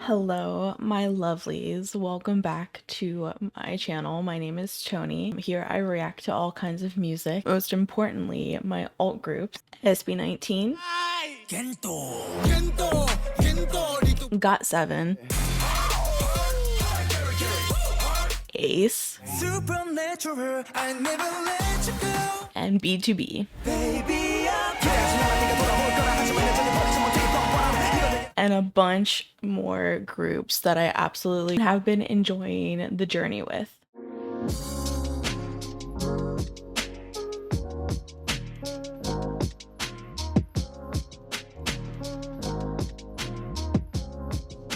Hello, my lovelies. Welcome back to my channel. My name is Tony. Here I react to all kinds of music, most importantly, my alt groups, SB19, Got 7, Ace, and B2B. And a bunch more groups that I absolutely have been enjoying the journey with.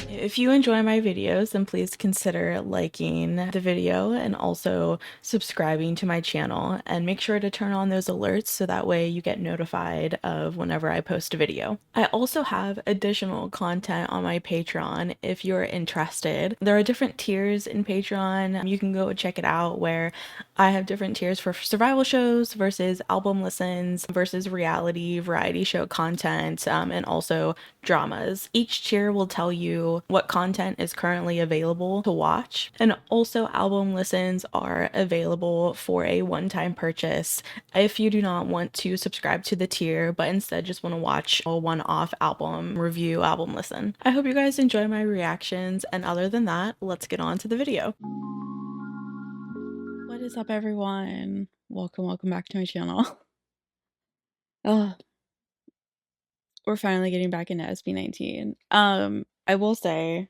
If you enjoy my videos, then please consider liking the video and also subscribing to my channel, and make sure to turn on those alerts so that way you get notified of whenever I post a video. I also have additional content on my Patreon if you're interested. There are different tiers in Patreon. You can go check it out, where I have different tiers for survival shows versus album listens versus reality variety show content, and also dramas. Each tier will tell you what content is currently available to watch, and also album listens are available for a one-time purchase if you do not want to subscribe to the tier but instead just want to watch a one-off album review, album listen. I hope you guys enjoy my reactions, and other than that, let's get on to the video. What is up, everyone? Welcome back to my channel. Oh, we're finally getting back into SB19. I will say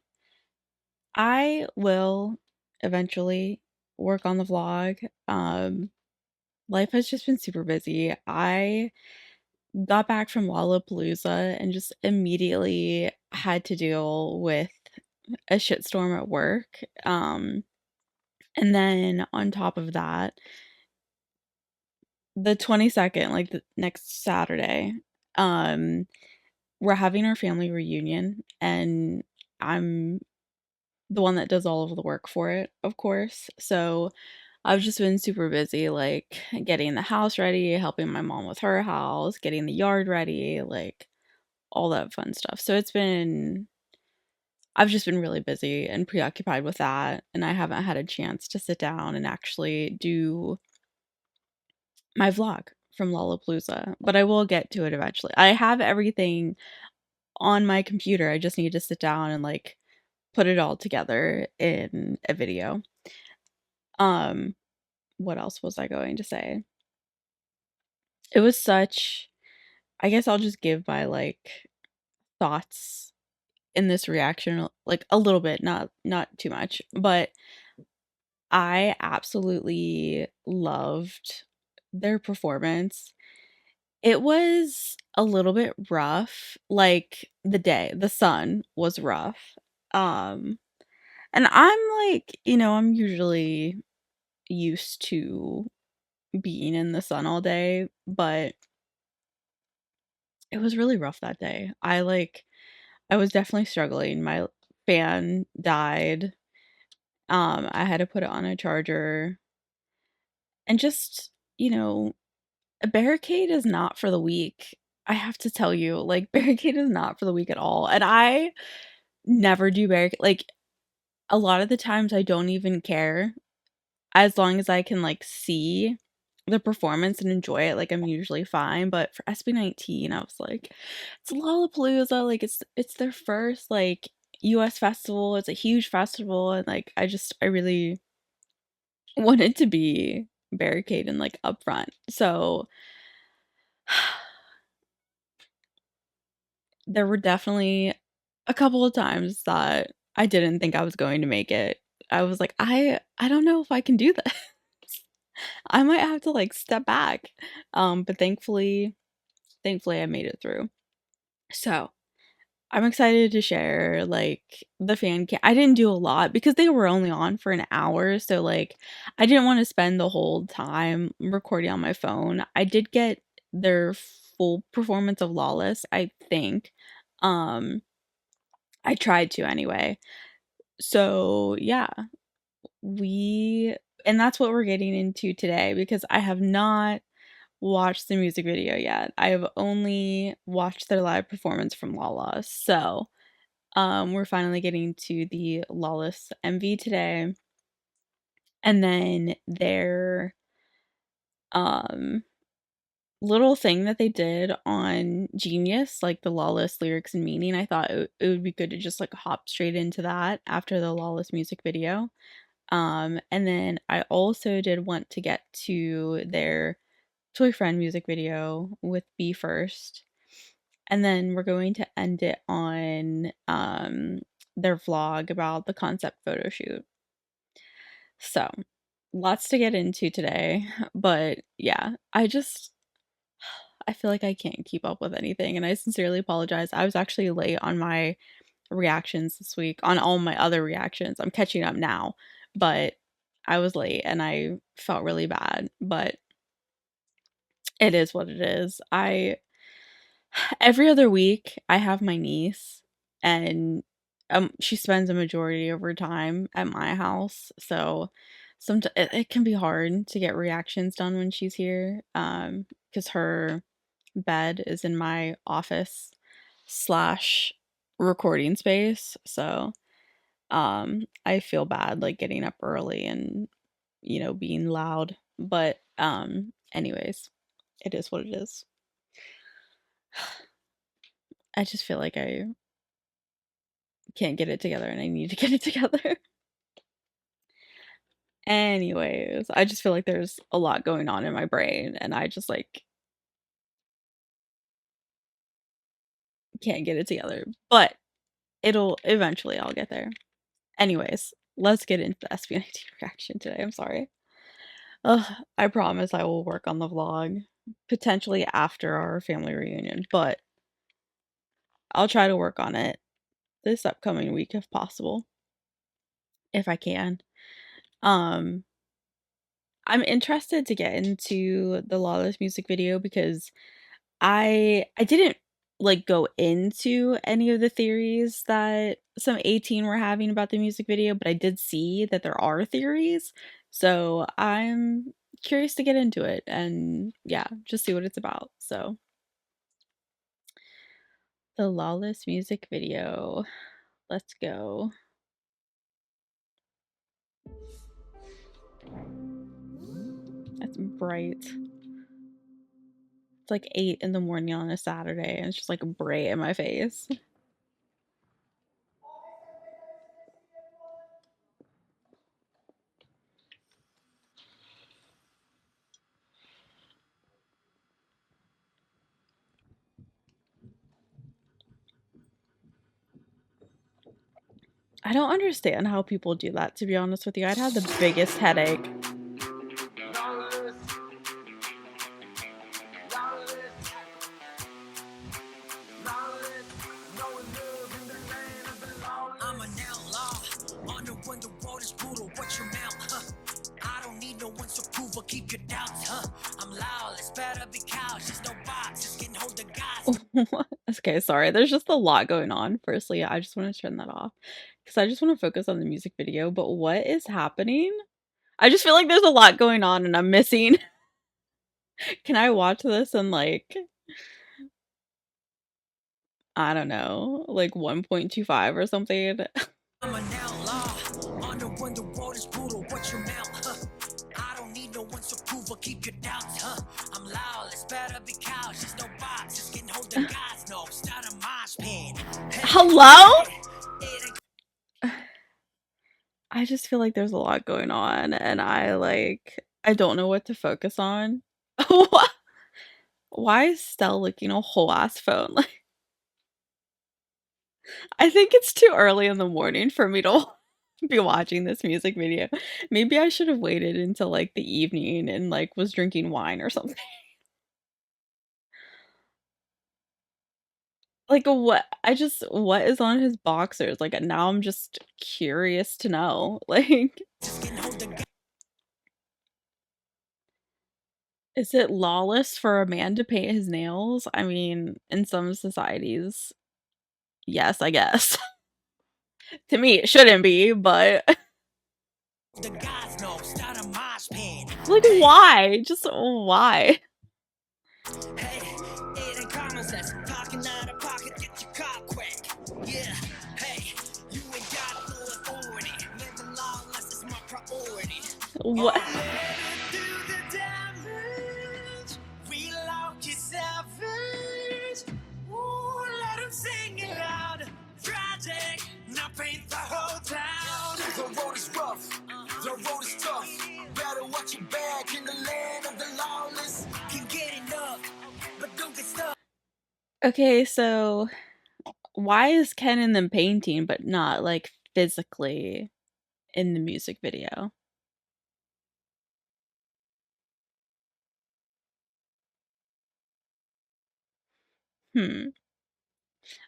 I will eventually work on the vlog. Life has just been super busy. I got back from Lollapalooza and just immediately had to deal with a shitstorm at work. And then on top of that, the 22nd, like the next Saturday, we're having our family reunion, and I'm the one that does all of the work for it, of course. So I've just been super busy, like getting the house ready, helping my mom with her house, getting the yard ready, like all that fun stuff. So I've just been really busy and preoccupied with that, and I haven't had a chance to sit down and actually do my vlog from Lollapalooza, but I will get to it eventually. I have everything on my computer. I just need to sit down and like put it all together in a video. What else was I going to say? It was such, I guess I'll just give my like thoughts in this reaction, like a little bit, not too much, but I absolutely loved their performance. It was a little bit rough, like the sun was rough. Um and I'm like, I'm usually used to being in the sun all day, but it was really rough that day. I was definitely struggling. My fan died. I had to put it on a charger, and just, a barricade is not for the weak. I have to tell you, like, barricade is not for the weak at all. And I never do barricade. Like, a lot of the times I don't even care, as long as I can like see the performance and enjoy it. Like, I'm usually fine. But for SB19, I was like, it's Lollapalooza, like it's their first like US festival. It's a huge festival, and like I really wanted to be barricade and like up front. So there were definitely a couple of times that I didn't think I was going to make it. I was like, I don't know if I can do this. I might have to like step back. But thankfully I made it through. So I'm excited to share like the I didn't do a lot because they were only on for an hour. So like I didn't want to spend the whole time recording on my phone. I did get their full performance of Lawless, I think. Um I tried to anyway. So yeah, we and that's what we're getting into today, because I have not watched the music video yet. I have only watched their live performance from Lala. So, We're finally getting to the Lawless MV today. And then their little thing that they did on Genius, like the Lawless lyrics and meaning, I thought it would be good to just like hop straight into that after the Lawless music video. And then I also did want to get to their TOYFRIEND music video with Be First. And then we're going to end it on their vlog about the concept photo shoot. So, lots to get into today, but yeah, I feel like I can't keep up with anything, and I sincerely apologize. I was actually late on my reactions this week, on all my other reactions. I'm catching up now, but I was late and I felt really bad, but it is what it is. Every other week I have my niece, and she spends a majority of her time at my house, so sometimes it can be hard to get reactions done when she's here, because her bed is in my office slash recording space. So I feel bad like getting up early and being loud. But anyways, it is what it is. I just feel like I can't get it together and I need to get it together. Anyways, I just feel like there's a lot going on in my brain and I just like can't get it together. But I'll get there. Anyways, let's get into the SB19 reaction today. I'm sorry. Ugh, I promise I will work on the vlog, potentially after our family reunion, but I'll try to work on it this upcoming week if possible, if I can. Um, I'm interested to get into the Lawless music video because I didn't like go into any of the theories that some 18 were having about the music video, but I did see that there are theories. So I'm curious to get into it and yeah, just see what it's about. So the Lawless music video. Let's go. That's bright. It's like 8 in the morning on a Saturday and it's just like bright in my face. I don't understand how people do that, to be honest with you. I'd have the biggest headache. Keep your doubts, huh? I'm lawless, better be cautious. No boxes can hold the gods. Okay, sorry. There's just a lot going on. Firstly, I just want to turn that off because I just want to focus on the music video. But what is happening? I just feel like there's a lot going on and I'm missing. Can I watch this and like, I don't know, like 1.25 or something? I'm an outlaw. When the world is brutal, what's your mouth, huh? I don't need no one's approval, keep your doubts, huh? I'm lawless, better be cautious. No boxes can hold the gods, no, start a mosh pit. Hello? I just feel like there's a lot going on and I don't know what to focus on. Why is Stell looking a whole ass phone? Like, I think it's too early in the morning for me to be watching this music video. Maybe I should have waited until like the evening and like was drinking wine or something. Like what is on his boxers? Like now I'm just curious to know. Like is it lawless for a man to paint his nails? I mean, in some societies, yes, I guess. To me it shouldn't be, but like why? Just why? What? The road is tough. Better watch your back in the land of the lawless. Can get enough, but don't get stuck. Okay, so why is Ken in the painting but not like physically in the music video? Hmm.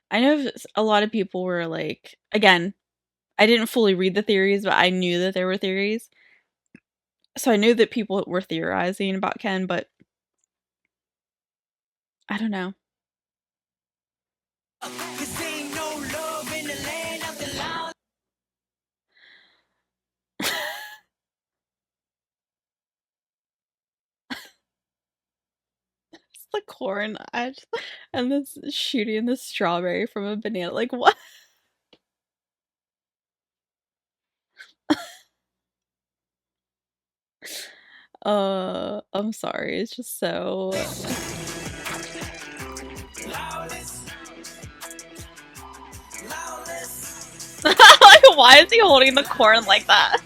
I know a lot of people were like, again, I didn't fully read the theories, but I knew that there were theories. So I knew that people were theorizing about Ken, but I don't know. It's the corn and this shooting the strawberry from a banana. Like what? I'm sorry. It's just so like why is he holding the corn like that?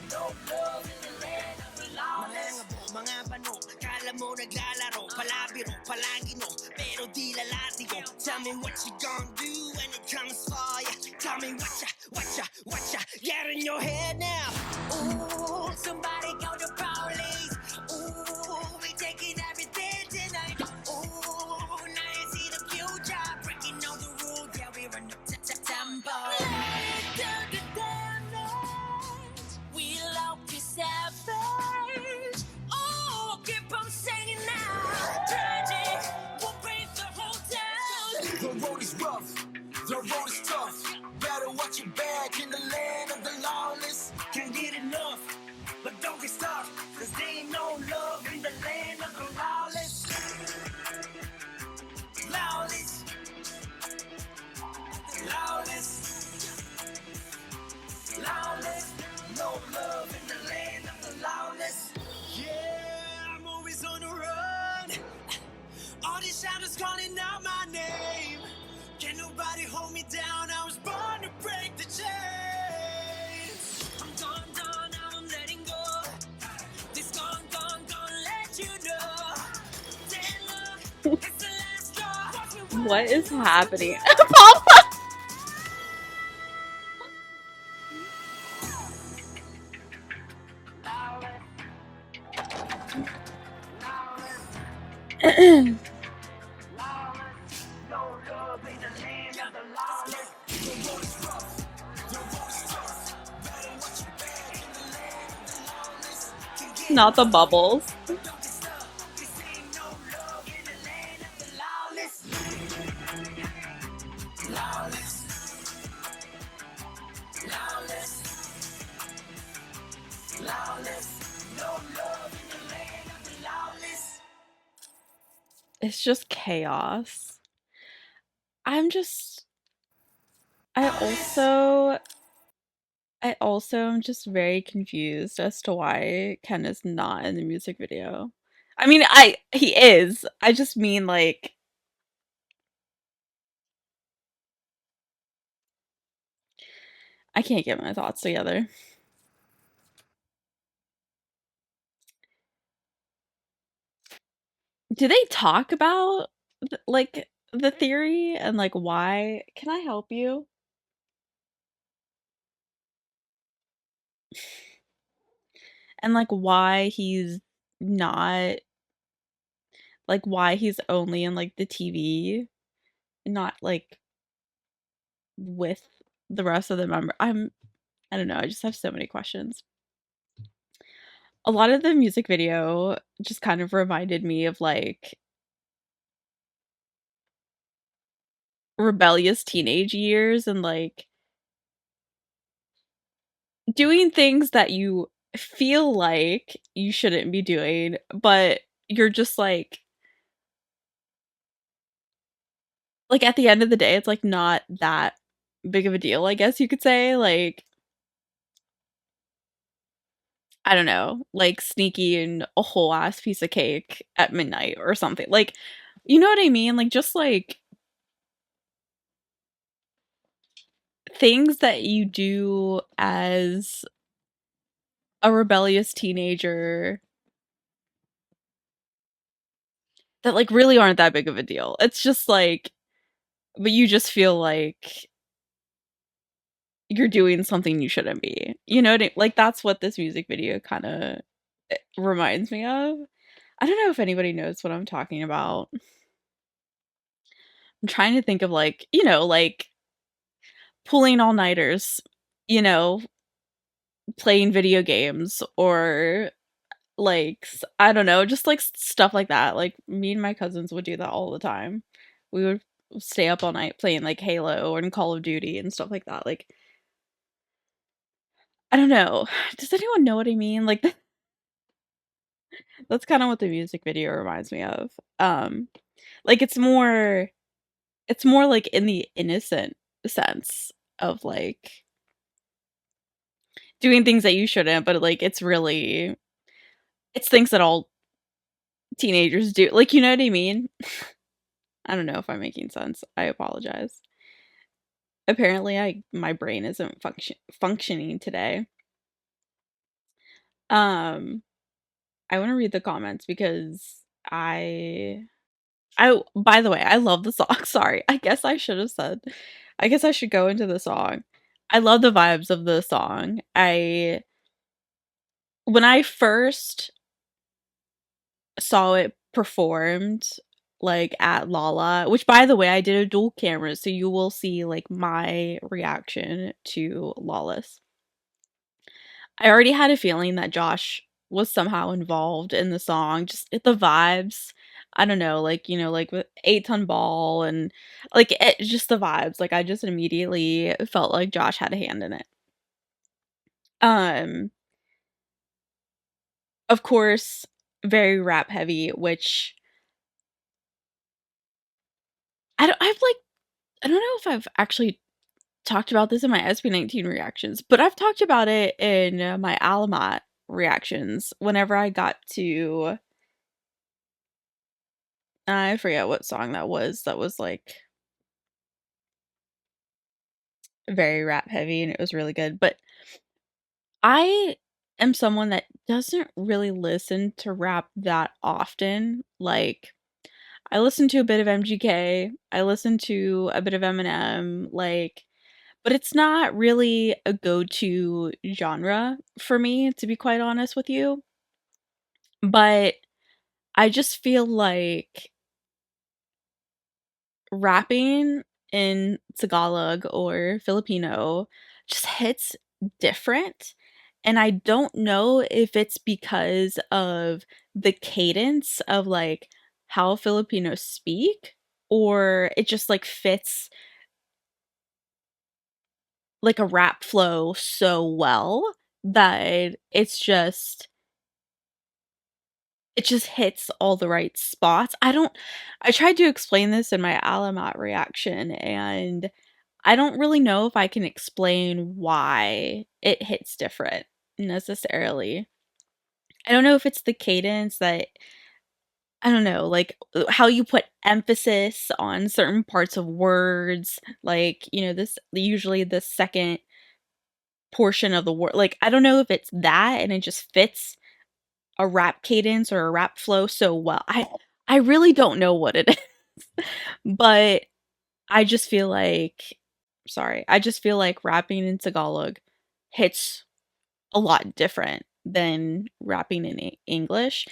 Tell me what you gonna do when it comes for you. Tell me what ya get in your head now. Ooh, somebody call the police. Ooh, we taking everything tonight. Ooh, now you see the future. Breaking all the rules, yeah, we run up to tempo. We love to savage. Oh, keep on singing now. Tragic, we'll break the whole town. The road is rough, the road is tough. Better watch your back in the land of the lawless. Can't get enough, but don't get stuck. Cause there ain't no love in the land of the lawless. Lawless. Lawless. Lawless. No love in the land of the lawless. Yeah, I'm always on the run. All these shadows calling out my name. Can nobody hold me down? I was born to break the chains. I'm done, now I'm letting go. This gone, let you know. Damn, look, it's the last straw. What is happening? Papa! Not the bubbles. It's just chaos. I'm just I also I also am just very confused as to why Ken is not in the music video. I mean, he is. I just mean like I can't get my thoughts together. Do they talk about like the theory and like why? Can I help you? And like why he's not like why he's only in like the TV, not like with the rest of the member. I don't know, I just have so many questions. A lot of the music video just kind of reminded me of like rebellious teenage years and like doing things that you feel like you shouldn't be doing, but you're just like at the end of the day, it's like not that big of a deal, I guess you could say. Like I don't know, like sneaking a whole ass piece of cake at midnight or something. Like, you know what I mean? Like just like things that you do as a rebellious teenager that like really aren't that big of a deal. It's just like, but you just feel like you're doing something you shouldn't be. You know what like that's what this music video kind of reminds me of. I don't know if anybody knows what I'm talking about. I'm trying to think of like, like pulling all-nighters, you know, playing video games or like I don't know, just like stuff like that. Like me and my cousins would do that all the time. We would stay up all night playing like Halo and Call of Duty and stuff like that. Like I don't know. Does anyone know what I mean? Like that's kind of what the music video reminds me of. Um like it's more like in the innocent sense of like doing things that you shouldn't, but like it's things that all teenagers do. Like, you know what I mean? I don't know if I'm making sense. I apologize. Apparently my brain isn't functioning today. Um I want to read the comments because I by the way, I love the song. Sorry. I guess I should go into the song. I love the vibes of the song. I When I first saw it performed like at Lala, which by the way, I did a dual camera, so you will see like my reaction to Lawless. I already had a feeling that Josh was somehow involved in the song, just the vibes. I don't know, like, like with 8-ton ball and like just the vibes. Like I just immediately felt like Josh had a hand in it. Um, of course, very rap heavy, which I don't know if I've actually talked about this in my SB19 reactions, but I've talked about it in my Alamat reactions whenever I got to I forget what song that was like very rap heavy and it was really good. But I am someone that doesn't really listen to rap that often. Like I listen to a bit of MGK, I listen to a bit of Eminem, like but it's not really a go-to genre for me, to be quite honest with you. But I just feel like rapping in Tagalog or Filipino just hits different. And I don't know if it's because of the cadence of like how Filipinos speak or it just like fits like a rap flow so well that it just hits all the right spots. I tried to explain this in my Alamat reaction, and I don't really know if I can explain why it hits different necessarily. I don't know if it's the cadence that I don't know, like how you put emphasis on certain parts of words, like, this usually the second portion of the word. Like I don't know if it's that and it just fits a rap cadence or a rap flow so well. I really don't know what it is. But I just feel like I just feel like rapping in Tagalog hits a lot different than rapping in English.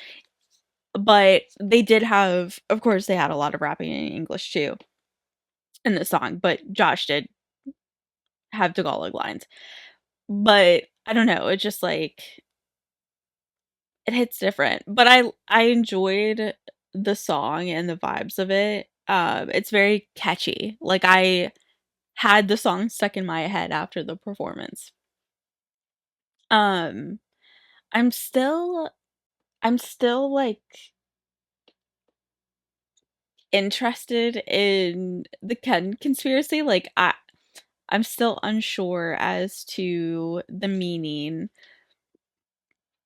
But they did have of course they had a lot of rapping in English too in the song, but Josh did have Tagalog lines. But I don't know, it just like it hits different, but I enjoyed the song and the vibes of it. It's very catchy. Like I had the song stuck in my head after the performance. Um, I'm still like interested in the Ken conspiracy. Like I'm still unsure as to the meaning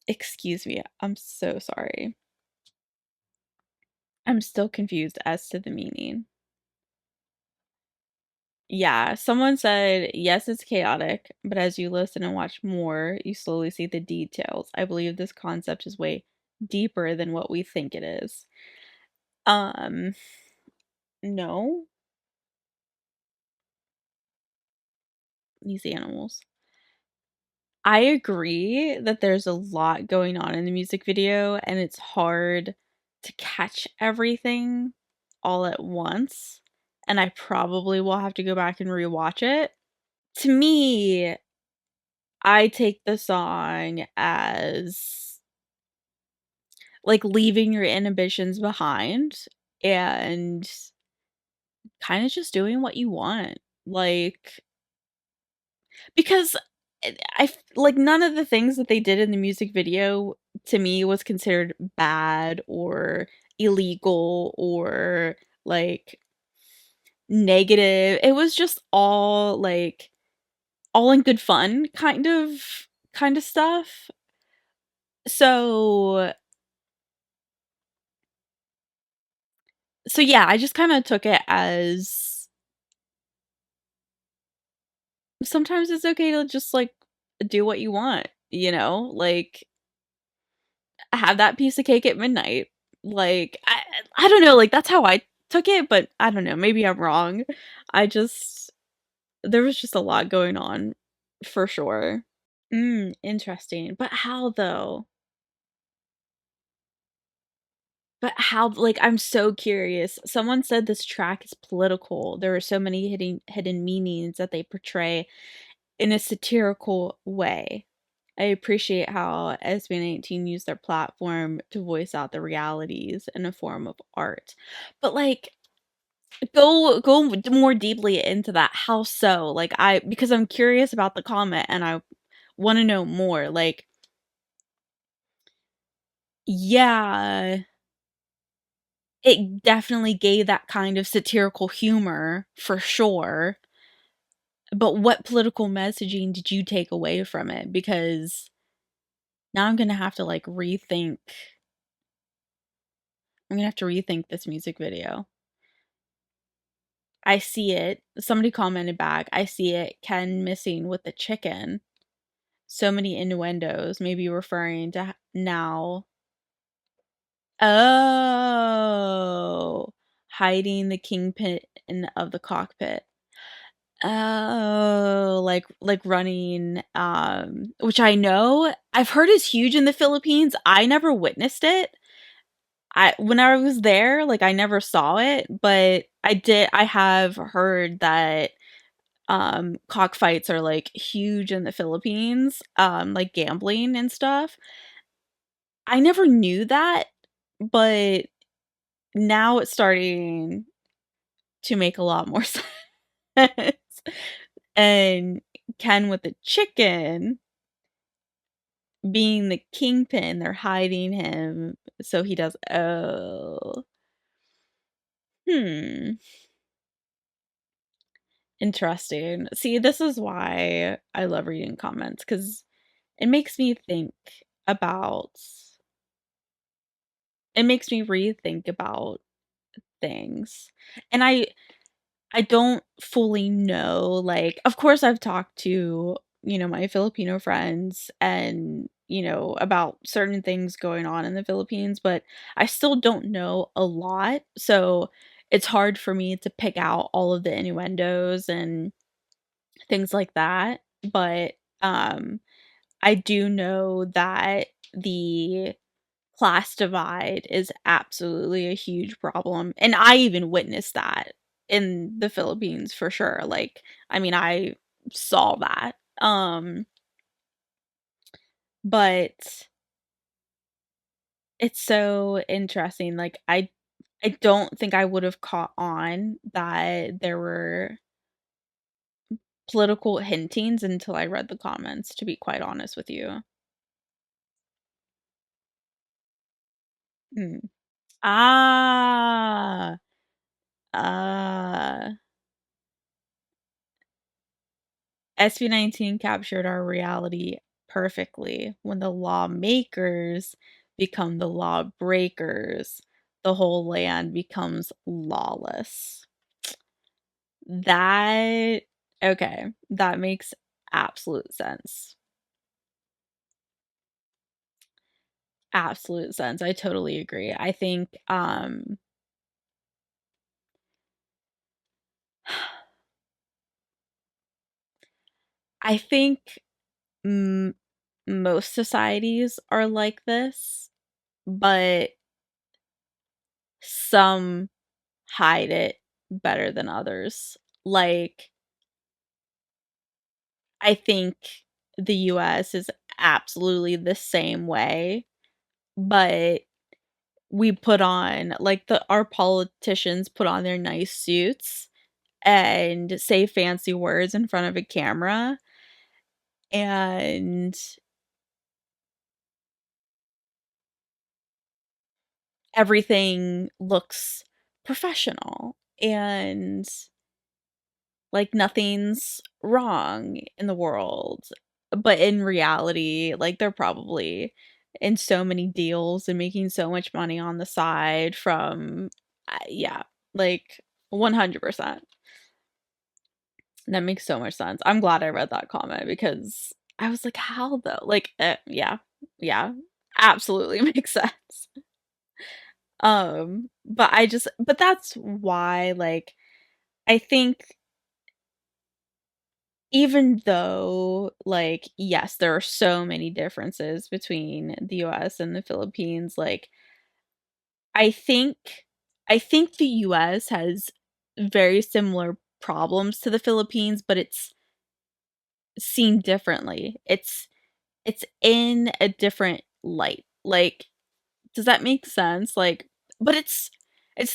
Excuse me, I'm so sorry. I'm still confused as to the meaning. Yeah, someone said, yes, it's chaotic, but as you listen and watch more, you slowly see the details. I believe this concept is way deeper than what we think it is. Um, no, these animals. I agree that there's a lot going on in the music video, and it's hard to catch everything all at once. And I probably will have to go back and rewatch it. To me, I take the song as like leaving your inhibitions behind and kind of just doing what you want. Like, because like none of the things that they did in the music video to me was considered bad or illegal or like negative. It was just all like all in good fun kind of stuff. So yeah, I just kind of took it as sometimes it's okay to just like do what you want, you know? Like have that piece of cake at midnight. Like I don't know, like that's how I took it, but I don't know, maybe I'm wrong. I just there was just a lot going on for sure. Interesting. But how though? But how like I'm so curious. Someone said this track is political. There are so many hidden meanings that they portray in a satirical way. I appreciate how SB19 used their platform to voice out the realities in a form of art. But like go more deeply into that. How so? Like I because I'm curious about the comment and I want to know more. Like yeah, it definitely gave that kind of satirical humor for sure. But what political messaging did you take away from it? Because now I'm gonna have to like rethink. I'm gonna have to rethink this music video. I see it. Somebody commented back. I see it. Ken missing with the chicken. So many innuendos, maybe referring to now. Oh, hiding the kingpin of the cockpit. Oh, like running, which I know I've heard is huge in the Philippines. I never witnessed it. When I was there, like I never saw it, but I have heard that cockfights are like huge in the Philippines, like gambling and stuff. I never knew that, but now it's starting to make a lot more sense. And Ken with the chicken being the kingpin, they're hiding him so he does oh. Hmm. Interesting. See, this is why I love reading comments because it makes me think about it makes me rethink about things. And I don't fully know, like of course I've talked to, my Filipino friends and, about certain things going on in the Philippines, but I still don't know a lot. So it's hard for me to pick out all of the innuendos and things like that. But I do know that the class divide is absolutely a huge problem, and I even witnessed that in the Philippines for sure. Like, I mean, I saw that. But it's so interesting. Like, I don't think I would have caught on that there were political hintings until I read the comments, to be quite honest with you. Mm. Ah. Uh, SB19 captured our reality perfectly. When the lawmakers become the lawbreakers, the whole land becomes lawless. That okay, that makes absolute sense. Absolute sense. I totally agree. I think m most societies are like this, but some hide it better than others. Like, I think the US is absolutely the same way, but we put on like the our politicians put on their nice suits and say fancy words in front of a camera, and everything looks professional and like nothing's wrong in the world. But in reality, like they're probably in so many deals and making so much money on the side from yeah, like 100%. That makes so much sense. I'm glad I read that comment because I was like, how though? Like, yeah, yeah, absolutely makes sense. But that's why, like, I think even though, like, yes, there are so many differences between the US and the Philippines, like, I think I think the US has very similar problems to the Philippines, but it's seen differently. It's in a different light. Like, does that make sense? Like, but it's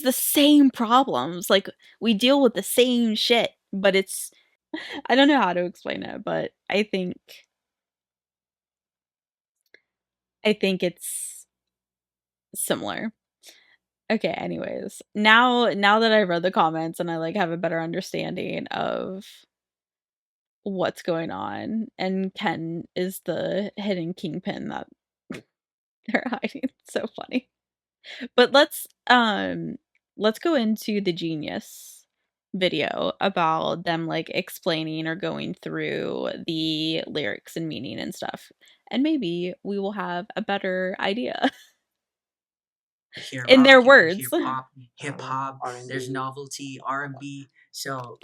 the same problems. Like, we deal with the same shit, but it's I don't know how to explain it, but I think it's similar. Okay, anyways. Now that I read the comments and I like have a better understanding of what's going on and Ken is the hidden kingpin that they're hiding. It's so funny. But let's go into the Genius video about them like explaining or going through the lyrics and meaning and stuff. And maybe we will have a better idea Hear in rock, their you can words. hear pop, hip hop. There's novelty, R&B. So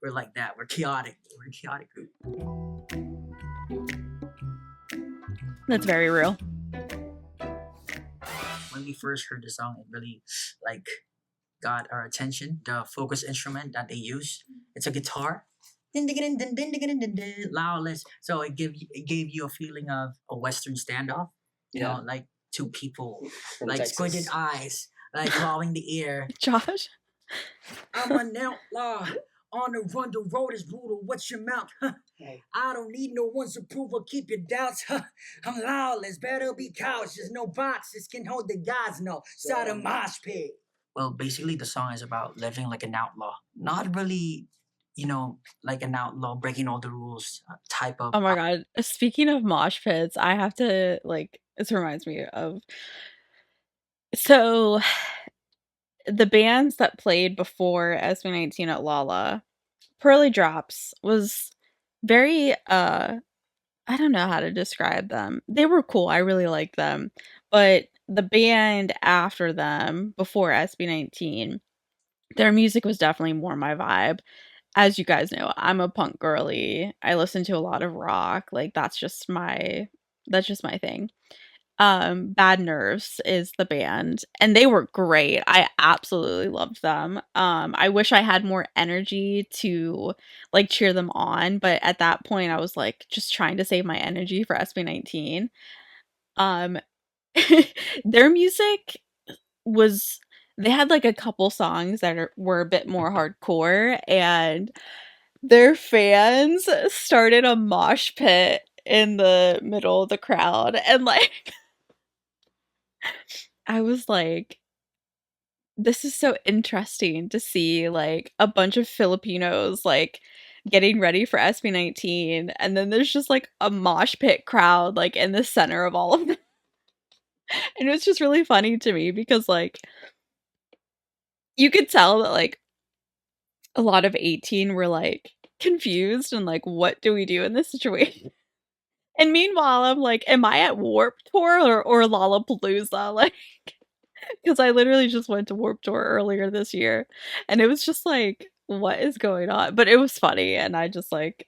we're like that. We're chaotic. We're a chaotic group. That's very real. When we first heard the song, it really like got our attention. The focus instrument that they use, it's a guitar. Lawless. So it gave you a feeling of a Western standoff. You know, like two people, from like Texas. Squinted eyes, like clawing the air. Josh? I'm an outlaw. On the run, the road is brutal. What's your mouth? I don't need no one's approval. Keep your doubts. I'm lawless. Better be cautious. No boxes can hold the gods. No. Start a mosh pit. Well, basically, the song is about living like an outlaw. Not really, like an outlaw breaking all the rules type of. Oh my god. Speaking of mosh pits, I have to like this reminds me of so the bands that played before SB19 at Lala, Pearly Drops was very I don't know how to describe them. They were cool. I really liked them. But the band after them, before SB19, their music was definitely more my vibe. As you guys know, I'm a punk girly. I listen to a lot of rock. Like that's just my thing. Bad Nerves is the band, and they were great. I absolutely loved them. I wish I had more energy to like cheer them on, but at that point I was like just trying to save my energy for SB19. Um their music was they had like a couple songs that were a bit more hardcore, and their fans started a mosh pit in the middle of the crowd, and like I was like, this is so interesting to see like a bunch of Filipinos like getting ready for SB19, and then there's just like a mosh pit crowd like in the center of all of them. And it was just really funny to me because like you could tell that like a lot of 18 were like confused and like, what do we do in this situation? And meanwhile, I'm like, am I at Warp Tour or Lollapalooza? Like, because I literally just went to Warp Tour earlier this year, and it was just like, what is going on? But it was funny, and I just like,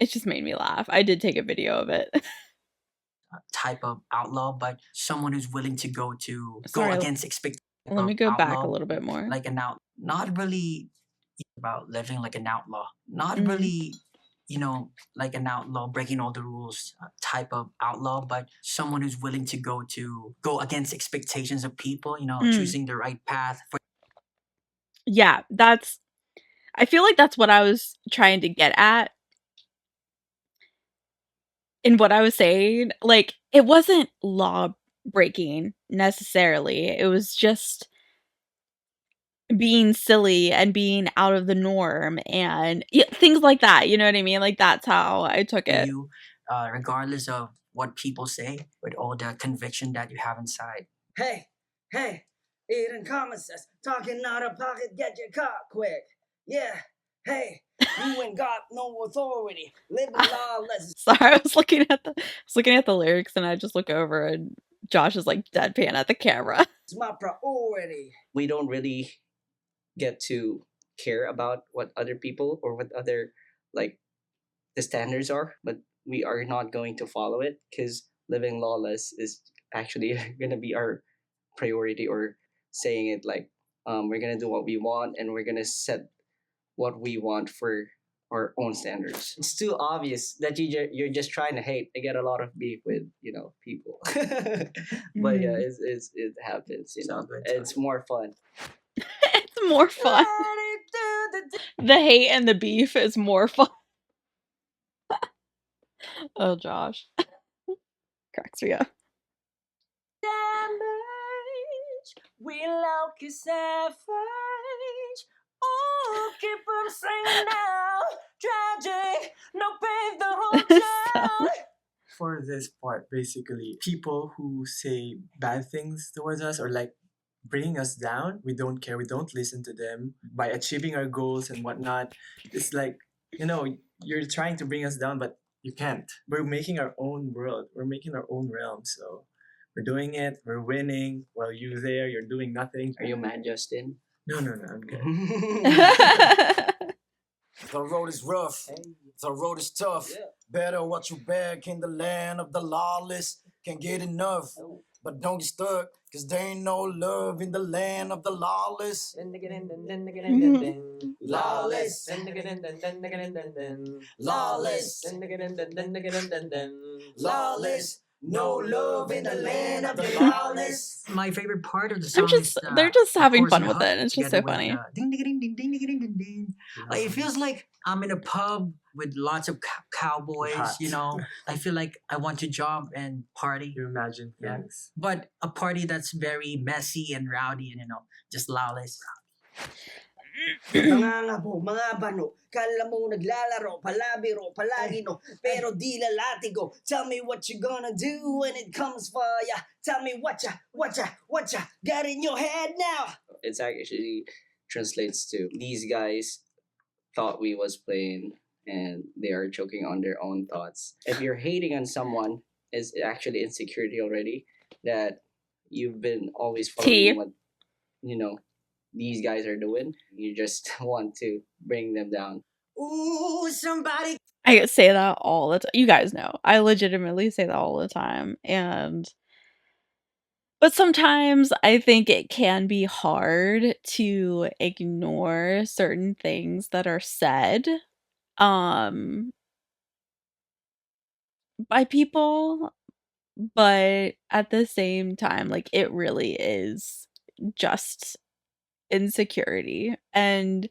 it just made me laugh. I did take a video of it. Type of outlaw, but someone who's willing to go Sorry, against expectations. let me go back a little bit more. Like not really about living like an outlaw, not Mhm. really, like an outlaw breaking all the rules type of outlaw, but someone who's willing to go against expectations of people, choosing the right path. Yeah, I feel like that's what I was trying to get at. In what I was saying, like, it wasn't law breaking necessarily. It was just being silly and being out of the norm and things like that. You know what I mean? Like, that's how I took it. You, regardless of what people say, with all the conviction that you have inside. Hey, Eden Common says, talking out of pocket, get your caught quick. Yeah, hey, you ain't got no authority. Living lawless. Sorry, I was looking at the lyrics and I just look over and Josh is like deadpan at the camera. It's my priority. We don't really get to care about what other people or what other like the standards are, but we are not going to follow it because living lawless is actually gonna be our priority, or saying it like we're gonna do what we want and we're gonna set what we want for our own standards. It's too obvious that you're just trying to hate. I get a lot of beef with people, but yeah, it happens. It's more fun. It's more fun. The hate and the beef is more fun. Oh, Josh. Cracks me up. Willow que savage. Oh, keep on singing now. Tragic, no pain the whole town. For this part, basically, people who say bad things towards us or like bringing us down, we don't care. We don't listen to them. By achieving our goals and whatnot, it's like, you're trying to bring us down, but you can't. We're making our own world. We're making our own realm. So we're doing it. We're winning. While you're there, you're doing nothing. Are you mad, Justin? No, I'm good. The road is rough. The road is tough. Better watch your back in the land of the lawless. Can't get enough. But don't get stuck, cause there ain't no love in the land of the lawless. Lawless. Lawless. Lawless. No love in the land of the lawless. My favorite part of the song They're just having chorus fun and with hook it. It's just so together with, funny. ding, ding, ding, ding, ding, ding, ding, ding, ding. Like, it feels like I'm in a pub with lots of cowboys, Hot. I feel like I want to jump and party. You imagine Yeah. things. But a party that's very messy and rowdy and, just lawless. Mga ngabo, mga bano, kala mo naglalaro, palabiro, palagi no, pero di lalatigo. Tell me what you gonna do when it comes for ya. Tell me what ya got in your head now. It's actually translates to these guys thought we was playing and they are choking on their own thoughts. If you're hating on someone, is actually insecurity already that you've been always following what these guys are doing. You just want to bring them down. Ooh, somebody. I say that all the time. You guys know. I legitimately say that all the time. But sometimes I think it can be hard to ignore certain things that are said by people, but at the same time, like, it really is just insecurity and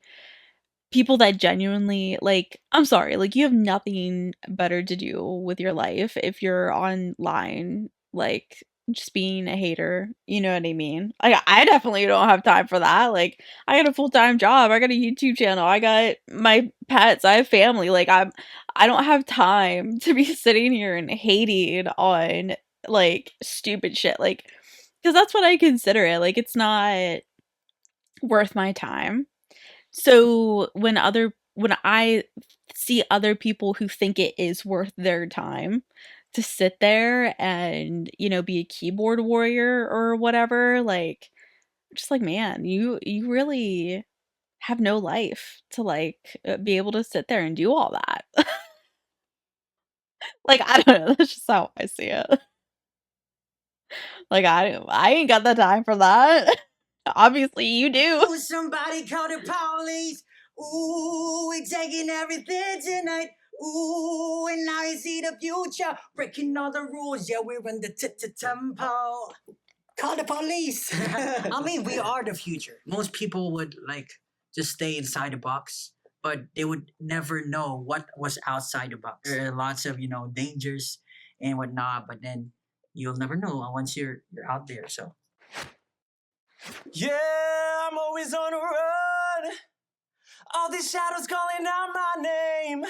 people that genuinely, like, I'm sorry, like, you have nothing better to do with your life if you're online, like, just being a hater, you know what I mean? Like, I definitely don't have time for that. Like, I got a full-time job, I got a YouTube channel, I got my pets, I have family. Like, I don't have time to be sitting here and hating on like stupid shit. Like, because that's what I consider it. Like, it's not worth my time. So when I see other people who think it is worth their time to sit there and, you know, be a keyboard warrior or whatever, like, just like, man, you really have no life to like be able to sit there and do all that. Like, I don't know, that's just how I see it. Like, I ain't got the time for that. Obviously you do. Ooh, somebody call the police. Ooh, we taking everything tonight. Ooh, and now you see the future. Breaking all the rules, yeah, we're in the tempo. Call the police. I mean, we are the future. Most people would like just stay inside the box, but they would never know what was outside the box. There are lots of, you know, dangers and whatnot, but then you'll never know once you're out there. So Yeah, I'm always on the run. All these shadows calling out my name.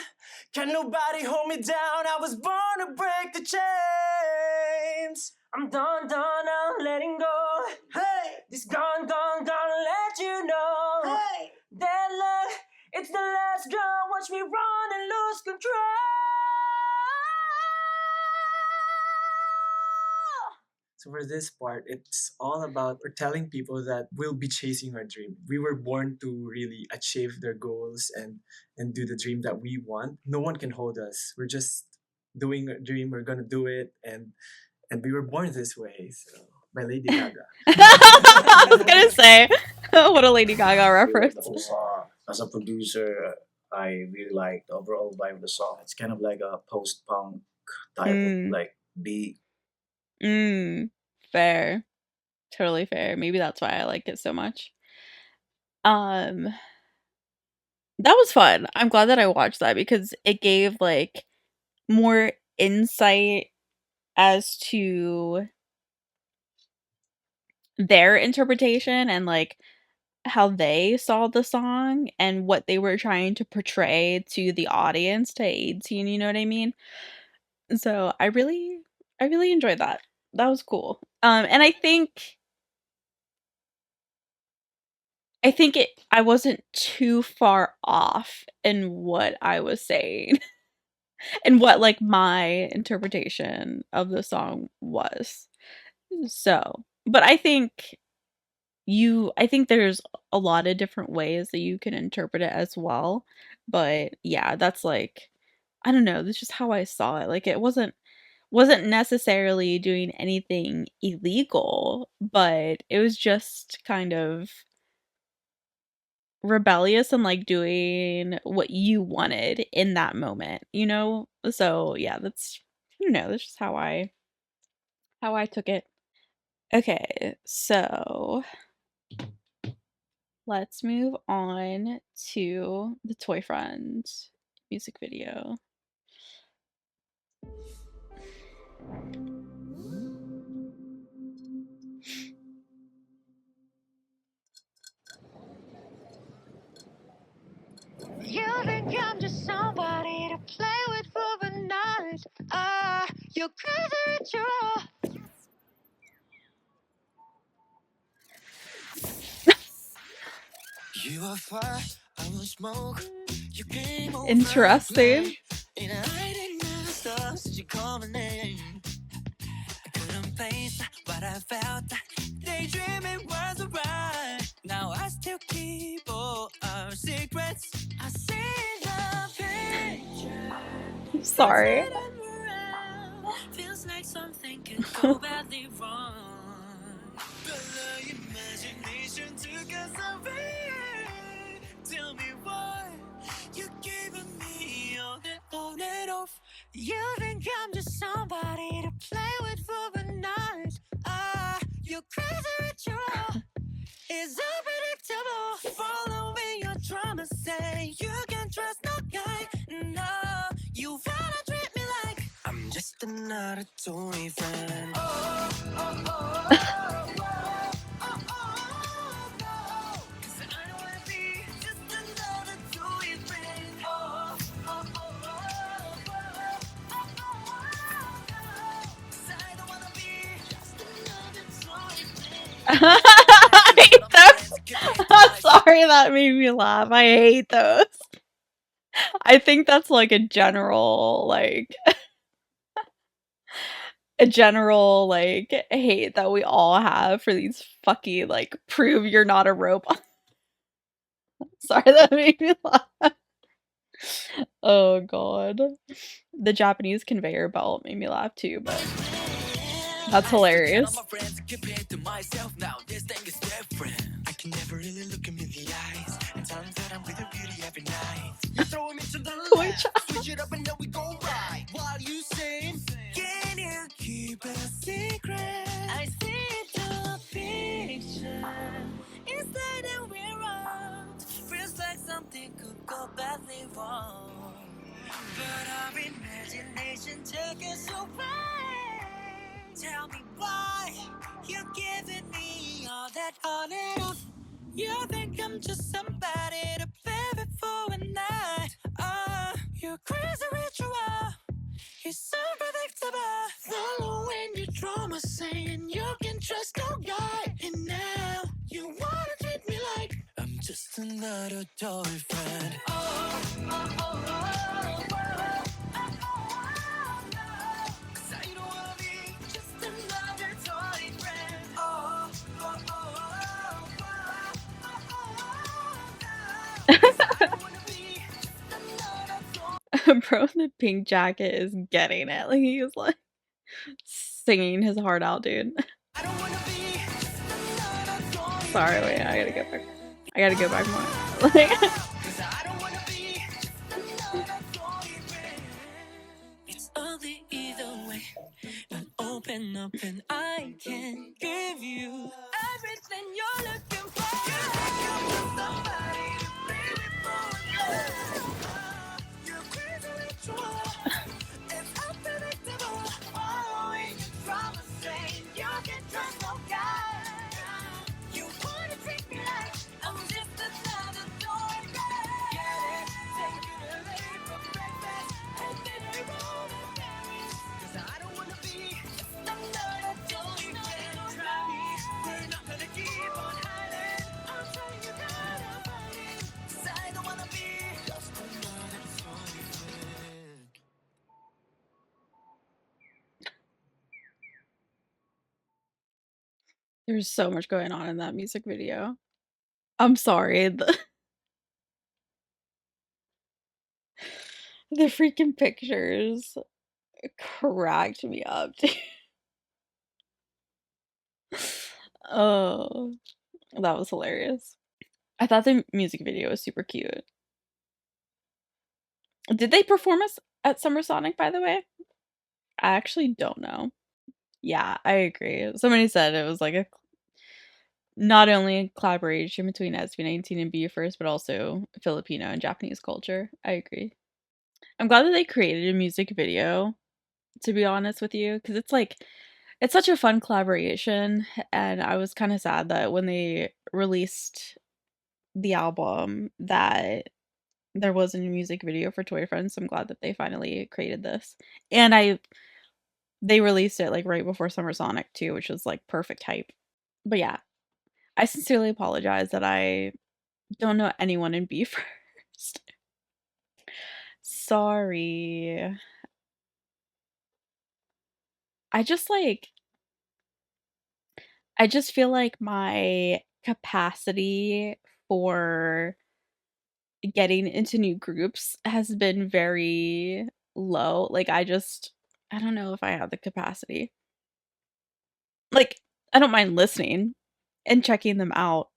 Can nobody hold me down? I was born to break the chains. I'm done, I'm letting go. Hey, this gone, let you know. Hey, that luck, it's the last draw. Watch me run and lose control. So for this part, it's all about we're telling people that we'll be chasing our dream. We were born to really achieve their goals and do the dream that we want. No one can hold us. We're just doing a dream. We're gonna do it, and we were born this way. So by Lady Gaga. I was gonna say, what a Lady Gaga reference. As a producer, I really like the overall vibe of the song. It's kind of like a post-punk type of like beat. Fair. Totally fair. Maybe that's why I like it so much. That was fun. I'm glad that I watched that because it gave like more insight as to their interpretation and like how they saw the song and what they were trying to portray to the audience, to 18, you know what I mean? So I really enjoyed that. That was cool. And I think I wasn't too far off in what I was saying and what like my interpretation of the song was. So, but I think there's a lot of different ways that you can interpret it as well. But yeah, that's like, I don't know, that's just how I saw it. Like, it wasn't necessarily doing anything illegal, but it was just kind of rebellious and like doing what you wanted in that moment, you know? So yeah, that's, I don't know, that's just how I took it. Okay, so let's move on to the TOYFRIEND music video. You think I'm just somebody to play with for the night. You're crazy at your You are fire, I will smoke. You came over Interesting. and I didn't know stuff since you called my name. I couldn't face what I felt. Daydreaming was alright. Now I still keep all our secrets. I see the picture. I'm sorry. Feels like something could go badly wrong. But the imagination took us away. Tell me why you're giving me all that on and off. You think I'm just somebody to play with for the night. You're crazy at your all. It's unpredictable. Following your drama, say you can trust no guy. No, you wanna treat me like I'm just just another toy friend. I hate those. I'm sorry, that made me laugh. I hate those. I think that's like a general hate that we all have for these fucking like prove you're not a robot. Sorry, that made me laugh. Oh god. The Japanese conveyor belt made me laugh too, but that's hilarious. I can never really look him in the eyes. And times that I'm with a beauty every night. You throw him into the Toy left, child. switch it up and then we go right. While you sing, can you keep a secret? I see the picture inside and we're out. Feels like something could go badly wrong. But our imagination took us away. Tell me why you're giving me all that on and off. You think I'm just somebody to play with for a night. Your crazy ritual is so predictable. Following your trauma, saying you can trust no guy. And now you wanna treat me like I'm just another toy friend. Bro in the pink jacket is getting it. Like he's like singing his heart out, dude. Sorry, wait, I gotta get back. I gotta go back more. Like It's ugly either way, but open up and I can give you everything you're looking for. Somebody to play with for your crazy ritual. It's unpredictable. Following your trauma, saying you can trust no guy. You wanna treat me like I'm just another toy. Get it? Take you to late for breakfast and dinner roll the berries. 'Cause I don't wanna be another toy friend. Try me, we're not gonna keep on hiding. I'm trying you gotta find it. 'Cause I don't wanna be just another toy friend. there's so much going on in that music video. I'm sorry. The freaking pictures cracked me up, dude. Oh, that was hilarious. I thought the music video was super cute. Did they perform us at Summer Sonic, by the way? I actually don't know. Yeah, I agree. Somebody said it was like a not only a collaboration between SB19 and Be First, but also Filipino and Japanese culture. I agree. I'm glad that they created a music video, to be honest with you, because it's like it's such a fun collaboration, and I was kind of sad that when they released the album that there wasn't a music video for TOYFRIEND, so I'm glad that they finally created this. And they released it like right before Summer Sonic too, which was like perfect hype. But yeah, I sincerely apologize that I don't know anyone in Be First. Sorry. I just like I just feel like my capacity for getting into new groups has been very low. Like I don't know if I have the capacity. Like I don't mind listening and checking them out,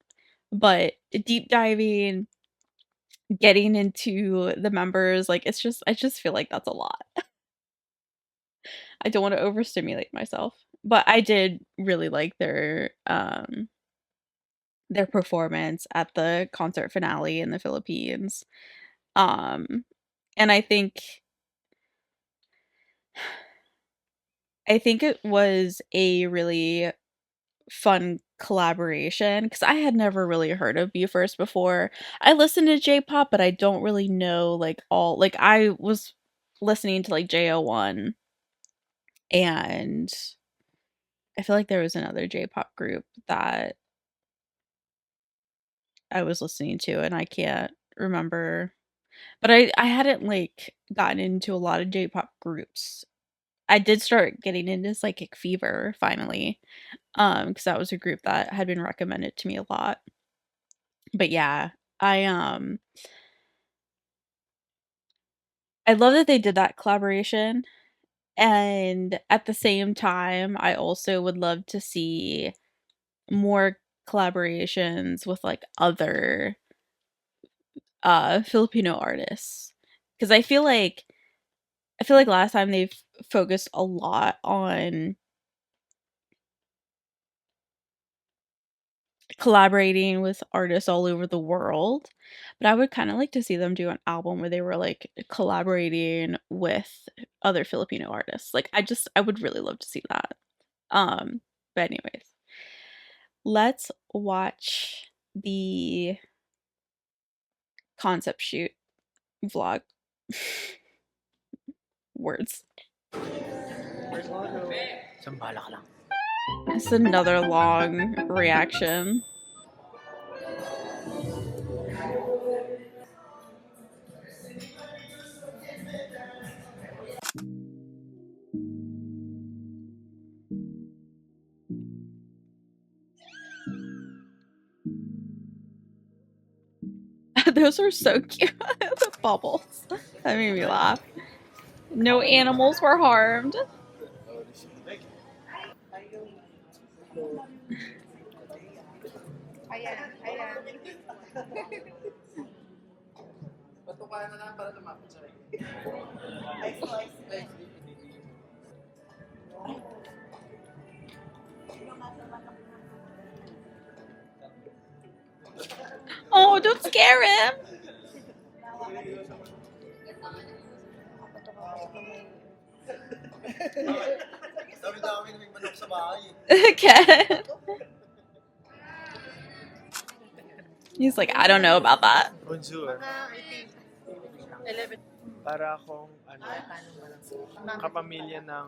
but deep diving, getting into the members, like I just feel like that's a lot. I don't want to overstimulate myself. But I did really like their performance at the concert finale in the Philippines. Um and I think I think it was a really fun collaboration because I had never really heard of BE:FIRST before. I listened to J-pop, but I don't really know like all like I was listening to like JO1 and I feel like there was another J-pop group that I was listening to and I can't remember. But I hadn't like gotten into a lot of J-pop groups. I did start getting into Psychic Fever finally. Because that was a group that had been recommended to me a lot. But yeah, I love that they did that collaboration. And at the same time, I also would love to see more collaborations with like other Filipino artists. Because I feel like last time they've focused a lot on collaborating with artists all over the world, but I would kind of like to see them do an album where they were like collaborating with other Filipino artists. Like I would really love to see that. But anyways, let's watch the concept shoot vlog. Words. It's another long reaction. Those are so cute. The bubbles. That made me laugh. No animals were harmed. Oh, don't scare him. Ken. He's like, I don't know about that. Bonjour. Para akong kapamilya ng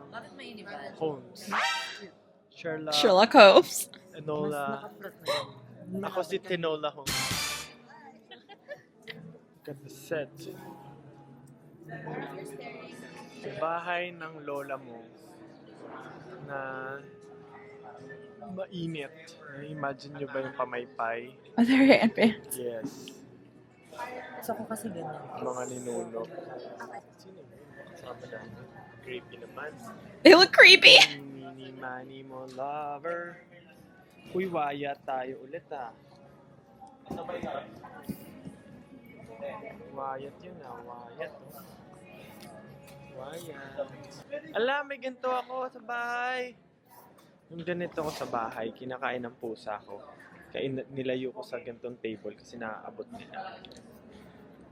Holmes. Sherlock Holmes. Enola. Ako si Tinola Holmes. Got the set. Bahay ng lola mo na mainit. Imagine nyo ba yung pamaypay? Oh, they're handbands. Yes. Mga ninuno. Creepy naman. They look creepy. Mini mani mo lover. Uy, waya tayo ulit ah. Wayat yun ah, wayat. Wayat. Ala, may ganito ako sa bahay. Yung ganito ko sa bahay, kinakain ng pusa ko. Kaya nilayo ko sa gantong table kasi naaabot nila.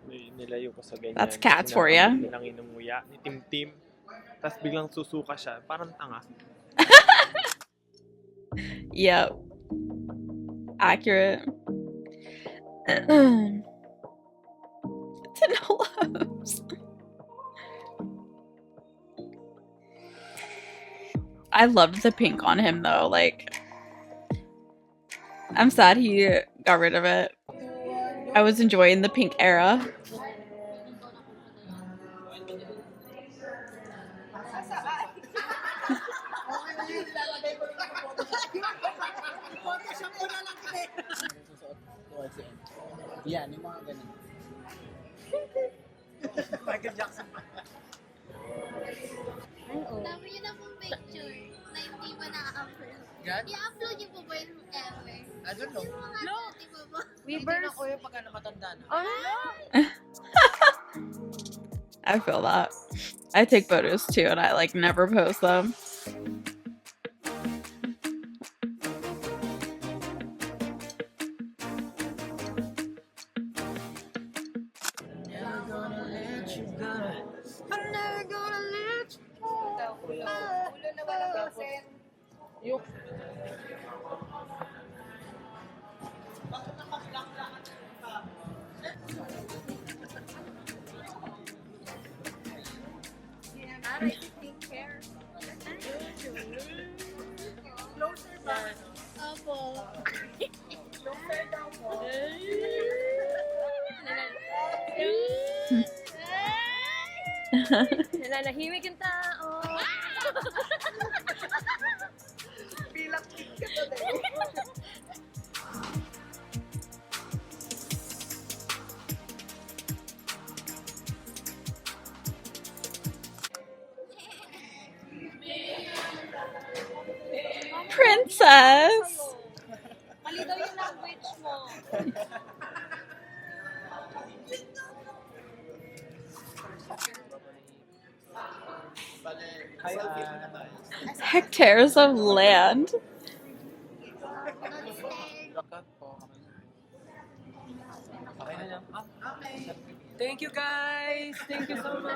Nilayo ko sa ganyan. That's cats for ya. Nilang inumuya, ni Tim-Tim. Tapos biglang susuka siya. Parang tanga. Yep. Accurate. Tinola Holmes. I loved the pink on him though. Like, I'm sad he got rid of it. I was enjoying the pink era. Yan, yung mga ganun. Michael Jackson. Dami yun na pong picture na hindi ba na-upload. God? I-upload niyo po ba yun ever? I don't know. Yung mga dati pa ba? Hindi na ko yung pagka matanda na. I feel that. I take photos too and I like never post them. Yung Opo. Nananahimik yung tao. Bilang king ka to, Deo. Princess! Mali daw yung language mo. Hectares of land. Thank you guys! Thank you so much!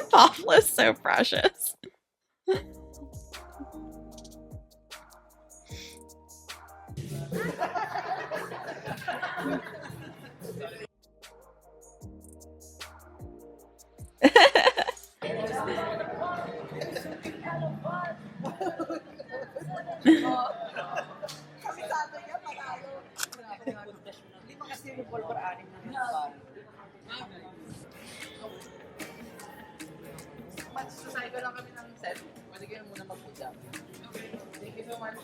Paul is so precious. Kabisado niya, panalo. Hindi mo kasi yung Volvo 6 na Mag-cycle lang kami ng set. Pwede kayo muna mag-puja. Thank you so much.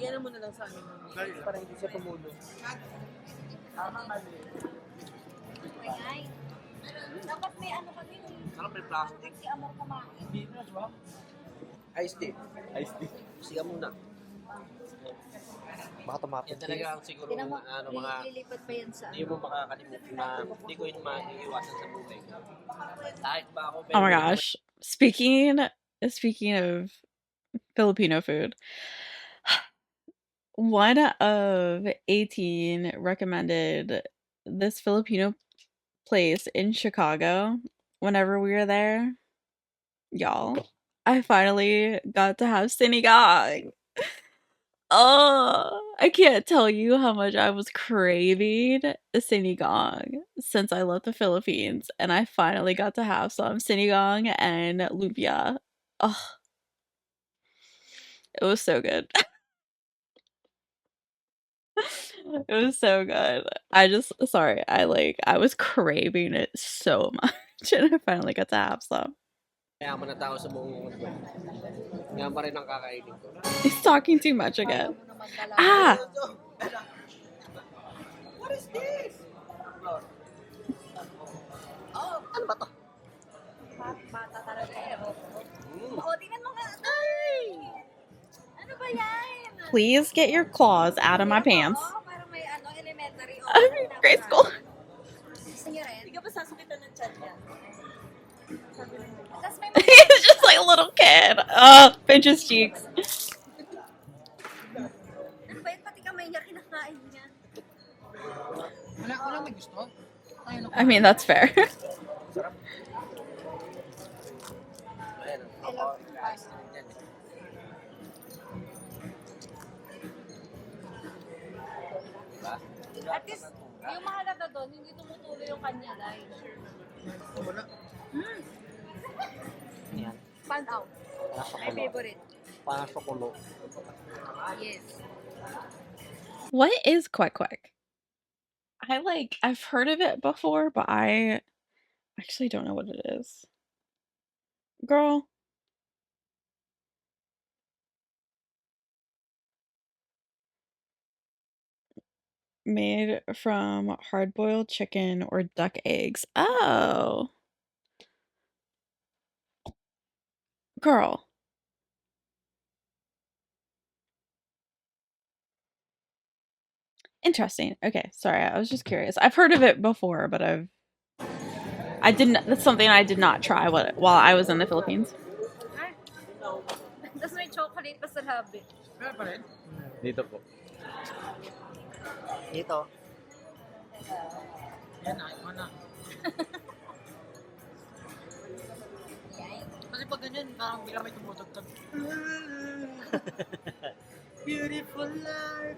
Iyan mo na lang sa amin para hindi siya tumulo. Dapat may ano pa din. Sarap may plastic. Si Amor kumain. Iced tea. Iced tea. Siya muna. Baka tumapos. Yan talaga ang siguro mga Lilipat pa yan sa hindi mo makakalimutan na hindi ko yun maiiwasan sa buhay. Kahit ba ako Oh my gosh. Speaking of Filipino food, one of 18 recommended this Filipino place in Chicago whenever we were there. Y'all, I finally got to have sinigang. Oh, I can't tell you how much I was craving sinigang since I left the Philippines, and I finally got to have some sinigang and lumpia. Oh, it was so good. It was so good. I was craving it so much, and I finally got to have some. mayaman na tao sa buong mundo. Nga pa rin ang kakainin ko. He's talking too much again. Ah! What is this? Ano ba to? bata talaga eh. Oo, tingnan mo nga. Ay! Ano ba yan? Please get your claws out of my pants. Oo, parang may ano, elementary. I mean, grade school. Gusto niyo rin? Hindi ka ba sasakitan ng chan niya? Tapos may He's just like a little kid. Pinch his cheeks. ano ba yun? Pati kamay niya kinakain niya. Wala may gusto? I mean, that's fair. At least, yung mahalaga doon, hindi tumutuloy yung kanya line. Yan. Fan out. My favorite. Panasokulo. Yes. What is Kwek Kwek? I've heard of it before, but I actually don't know what it is. Girl. made from hard-boiled chicken or duck eggs. Oh. Girl. Interesting. Okay, sorry, I was just curious. I've heard of it before, but I didn't. That's something I did not try while I was in the Philippines. Ay. Tapos may chocolate pa sa labi. Meron pa rin? Dito po. Dito. Yan na, ikaw na. Kasi pag ganyan, parang bigla may tumutugtog. Beautiful life.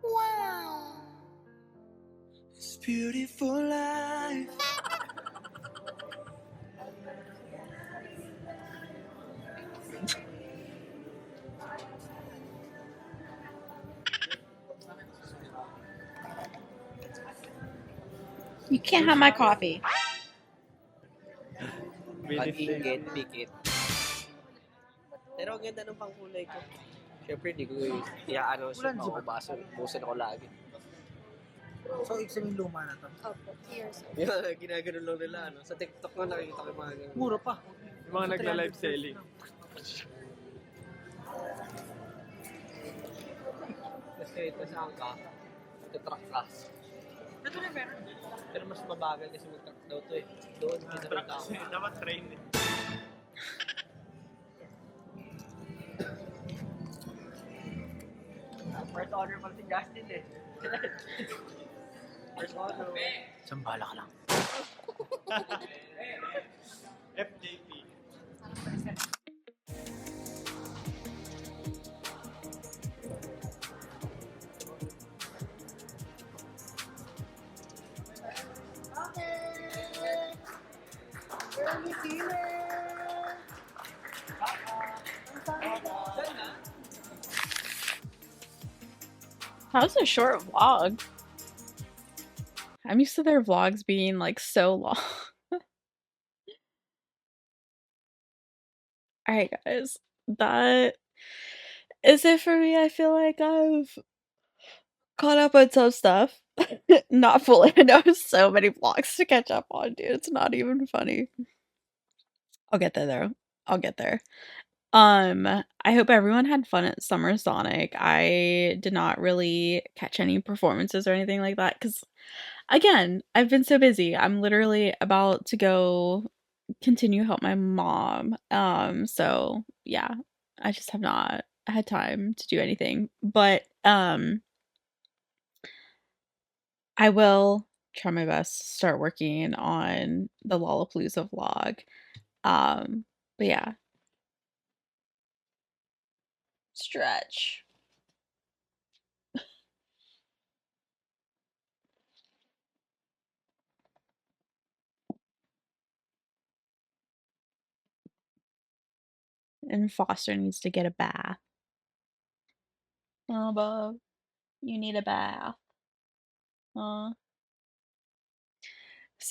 Wow. It's beautiful life. You can't have my coffee. Pag-inggit, pikit. Pero ang ganda ng pangkulay ko. Siyempre, di ko i-ano sa maubasan. Busan ako lagi. So, ibig sabihin luma na to? Opo, years old. Yan, ginagano lang nila. Ano? Sa TikTok ko nakikita ko yung mga ganun. Mura pa. Yung mga nagla-live selling. Kasi ito sa angka, ito-truck ka. Ito na meron. Pero mas mabagal kasi mag-truck daw to eh. Doon, Truck kasi, dapat train eh. First order pala si Justin eh. First order. Sambala ka lang. FJP. That was a short vlog. I'm used to their vlogs being like so long. Alright, guys. That is it for me. I feel like I've caught up on some stuff. Not fully. I know so many vlogs to catch up on, dude. It's not even funny. I'll get there though. I'll get there. I hope everyone had fun at Summer Sonic. I did not really catch any performances or anything like that because, again, I've been so busy. I'm literally about to go continue help my mom. So yeah, I just have not had time to do anything. But I will try my best to start working on the Lollapalooza vlog. But yeah. Stretch. And Foster needs to get a bath. Oh, Bob, you need a bath. So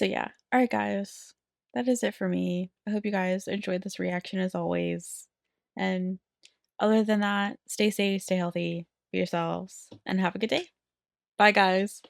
yeah. Alright, guys. That is it for me. I hope you guys enjoyed this reaction as always. And other than that, stay safe, stay healthy, be yourselves, and have a good day. Bye, guys.